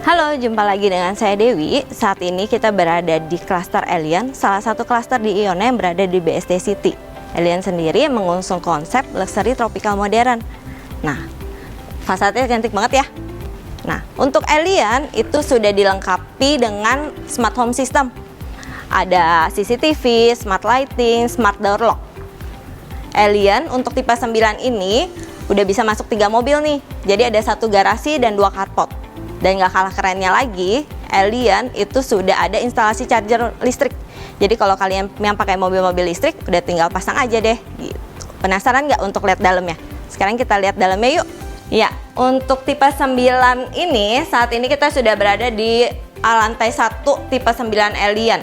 Halo, jumpa lagi dengan saya Dewi. Saat ini kita berada di klaster Alien, salah satu klaster di Iona yang berada di BSD City. Alien sendiri mengusung konsep luxury tropical modern. Nah, fasadnya cantik banget ya. Nah, untuk Alien itu sudah dilengkapi dengan smart home system. Ada CCTV, smart lighting, smart door lock. Alien untuk tipe 9 ini udah bisa masuk 3 mobil nih. Jadi ada 1 garasi dan 2 carport. Dan gak kalah kerennya lagi, Alien itu sudah ada instalasi charger listrik. Jadi kalau kalian yang pakai mobil-mobil listrik, udah tinggal pasang aja deh gitu. Penasaran nggak untuk lihat dalamnya? Sekarang kita lihat dalamnya yuk. Ya, untuk tipe 9 ini, saat ini kita sudah berada di lantai 1 tipe 9 Alien.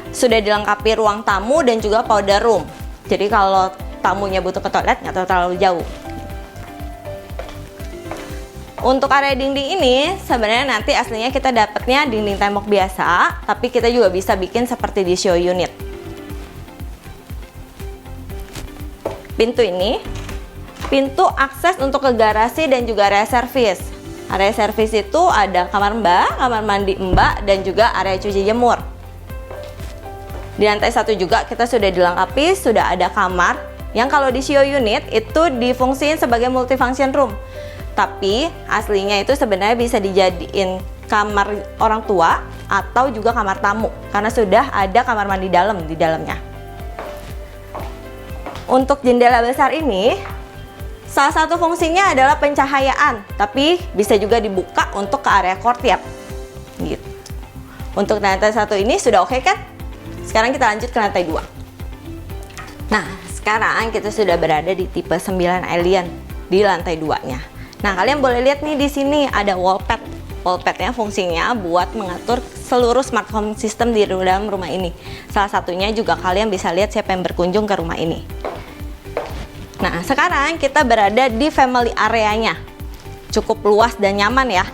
Sudah dilengkapi ruang tamu dan juga powder room. Jadi kalau tamunya butuh ke toilet, nggak terlalu jauh. Untuk area dinding ini sebenarnya nanti aslinya kita dapatnya dinding tembok biasa, tapi kita juga bisa bikin seperti di show unit. Pintu ini, pintu akses untuk ke garasi dan juga area servis. Area servis itu ada kamar mbak, kamar mandi mbak, dan juga area cuci jemur. Di lantai 1 juga kita sudah dilengkapi, sudah ada kamar yang kalau di show unit itu difungsiin sebagai multifunction room. Tapi aslinya itu sebenarnya bisa dijadiin kamar orang tua atau juga kamar tamu karena sudah ada kamar mandi dalam di dalamnya. Untuk jendela besar ini salah satu fungsinya adalah pencahayaan, tapi bisa juga dibuka untuk ke area courtyard. Gitu. Untuk lantai 1 ini sudah oke kan? Sekarang kita lanjut ke lantai 2. Nah, sekarang kita sudah berada di tipe 9 Alien di lantai 2-nya. Nah, kalian boleh lihat nih di sini ada wallpad. Wallpadnya fungsinya buat mengatur seluruh smart home system di dalam rumah ini. Salah satunya juga kalian bisa lihat siapa yang berkunjung ke rumah ini. Nah, sekarang kita berada di family area-nya. Cukup luas dan nyaman ya.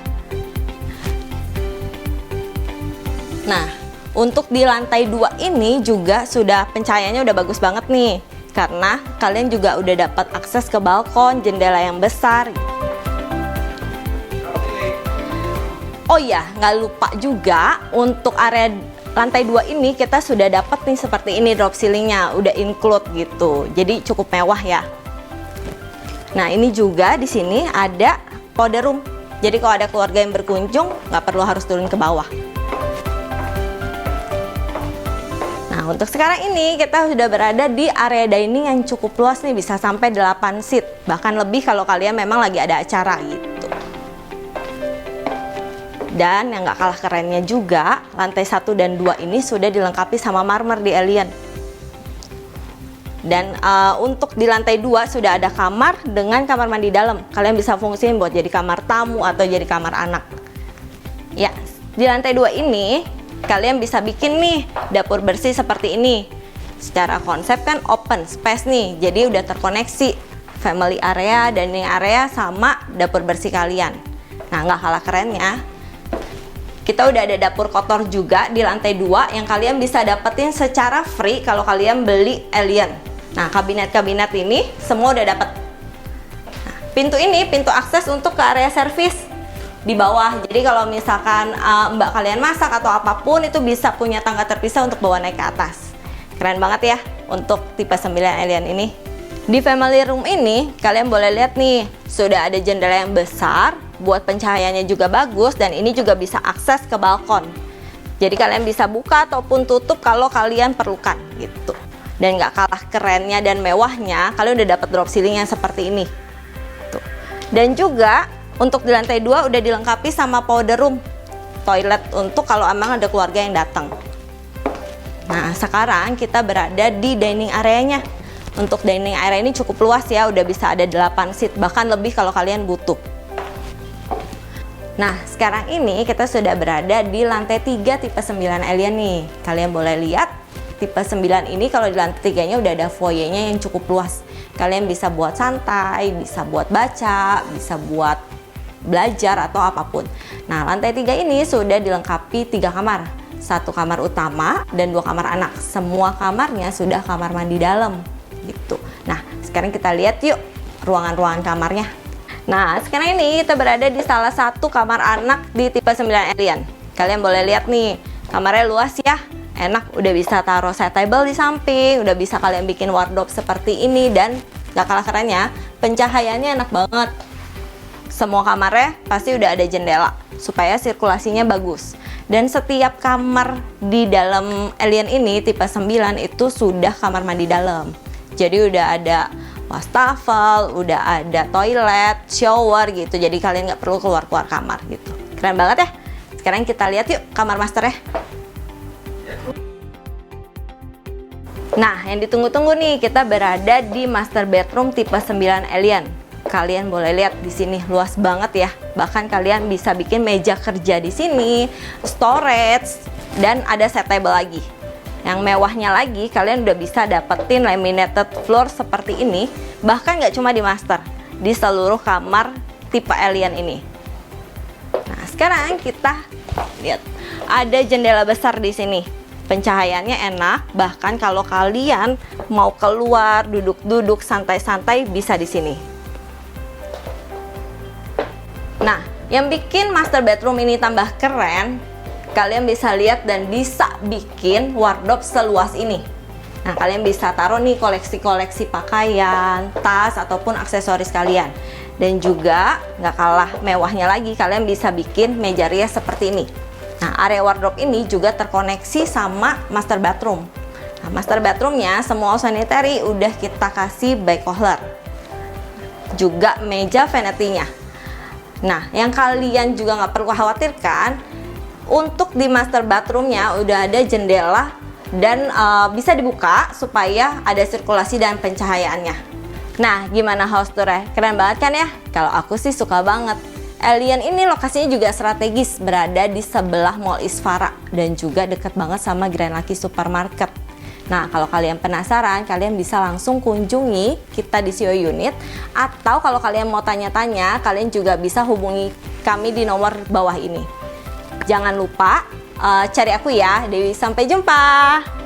Nah, untuk di lantai 2 ini juga sudah pencahayaannya udah bagus banget nih. Karena kalian juga udah dapat akses ke balkon, jendela yang besar. Oh iya, nggak lupa juga untuk area lantai 2 ini kita sudah dapat nih seperti ini drop ceilingnya, udah include gitu. Jadi cukup mewah ya. Nah, ini juga di sini ada powder room. Jadi kalau ada keluarga yang berkunjung, nggak perlu harus turun ke bawah. Nah, untuk sekarang ini kita sudah berada di area dining yang cukup luas nih, bisa sampai 8 seat. Bahkan lebih kalau kalian memang lagi ada acara gitu. Dan yang gak kalah kerennya juga, lantai 1 dan 2 ini sudah dilengkapi sama marmer di Alien. Dan untuk di lantai 2 sudah ada kamar dengan kamar mandi dalam. Kalian bisa fungsiin buat jadi kamar tamu atau jadi kamar anak. Ya, di lantai 2 ini kalian bisa bikin nih dapur bersih seperti ini. Secara konsep kan open space nih, jadi udah terkoneksi family area, dining area sama dapur bersih kalian. Nah, nggak kalah kerennya, kita udah ada dapur kotor juga di lantai 2 yang kalian bisa dapetin secara free kalau kalian beli Alien. Nah, kabinet-kabinet ini semua udah dapet. Nah, pintu ini pintu akses untuk ke area servis di bawah. Jadi kalau misalkan mbak kalian masak atau apapun itu bisa punya tangga terpisah untuk bawa naik ke atas. Keren banget ya untuk tipe 9 Alien ini. Di family room ini kalian boleh lihat nih, sudah ada jendela yang besar buat pencahayaannya juga bagus, dan ini juga bisa akses ke balkon. Jadi kalian bisa buka ataupun tutup kalau kalian perlukan gitu. Dan gak kalah kerennya dan mewahnya, kalian udah dapat drop ceiling yang seperti ini. Tuh. Dan juga untuk di lantai 2 udah dilengkapi sama powder room, toilet untuk kalau emang ada keluarga yang datang. Nah, sekarang kita berada di dining areanya. Untuk dining area ini cukup luas ya, udah bisa ada 8 seat, bahkan lebih kalau kalian butuh. Nah, sekarang ini kita sudah berada di lantai 3 tipe 9 Alien nih. Kalian boleh lihat tipe 9 ini kalau di lantai 3-nya udah ada foyer-nya yang cukup luas. Kalian bisa buat santai, bisa buat baca, bisa buat belajar atau apapun. Nah, lantai 3 ini sudah dilengkapi 3 kamar. 1 kamar utama dan 2 kamar anak. Semua kamarnya sudah kamar mandi dalam gitu. Nah, sekarang kita lihat yuk ruangan-ruangan kamarnya. Nah, sekarang ini kita berada di salah satu kamar anak di tipe 9 Alien. Kalian boleh lihat nih, kamarnya luas ya. Enak, udah bisa taruh side table di samping, udah bisa kalian bikin wardrobe seperti ini, dan gak kalah kerennya, pencahayaannya enak banget. Semua kamarnya pasti udah ada jendela supaya sirkulasinya bagus. Dan setiap kamar di dalam Alien ini tipe 9 itu sudah kamar mandi dalam. Jadi udah ada wastafel, udah ada toilet, shower gitu. Jadi kalian nggak perlu keluar-keluar kamar gitu. Keren banget ya. Sekarang kita lihat yuk kamar masternya. Nah, yang ditunggu-tunggu nih, kita berada di master bedroom tipe 9 Alien. Kalian boleh lihat di sini luas banget ya. Bahkan kalian bisa bikin meja kerja di sini, storage, dan ada set table lagi. Yang mewahnya lagi, kalian udah bisa dapetin laminated floor seperti ini. Bahkan nggak cuma di master, di seluruh kamar tipe Alien ini. Nah, sekarang kita lihat ada jendela besar di sini. Pencahayaannya enak, bahkan kalau kalian mau keluar, duduk-duduk santai-santai bisa di sini. Nah, yang bikin master bedroom ini tambah keren, kalian bisa lihat dan bisa bikin wardrobe seluas ini. Nah, kalian bisa taruh nih koleksi-koleksi pakaian, tas, ataupun aksesoris kalian. Dan juga nggak kalah mewahnya lagi, kalian bisa bikin meja rias seperti ini. Nah, area wardrobe ini juga terkoneksi sama master bathroom. Nah, master bathroomnya semua sanitary udah kita kasih by Kohler. Juga meja vanity-nya. Nah, yang kalian juga nggak perlu khawatirkan, untuk di master bathroomnya udah ada jendela dan bisa dibuka supaya ada sirkulasi dan pencahayaannya. Nah, gimana house tour-nya? Keren banget kan ya? Kalau aku sih suka banget. Alien ini lokasinya juga strategis, berada di sebelah Mall Isfara dan juga dekat banget sama Grand Lucky Supermarket. Nah, kalau kalian penasaran, kalian bisa langsung kunjungi kita di CEO Unit, atau kalau kalian mau tanya-tanya, kalian juga bisa hubungi kami di nomor bawah ini. Jangan lupa cari aku ya, Dewi. Sampai jumpa!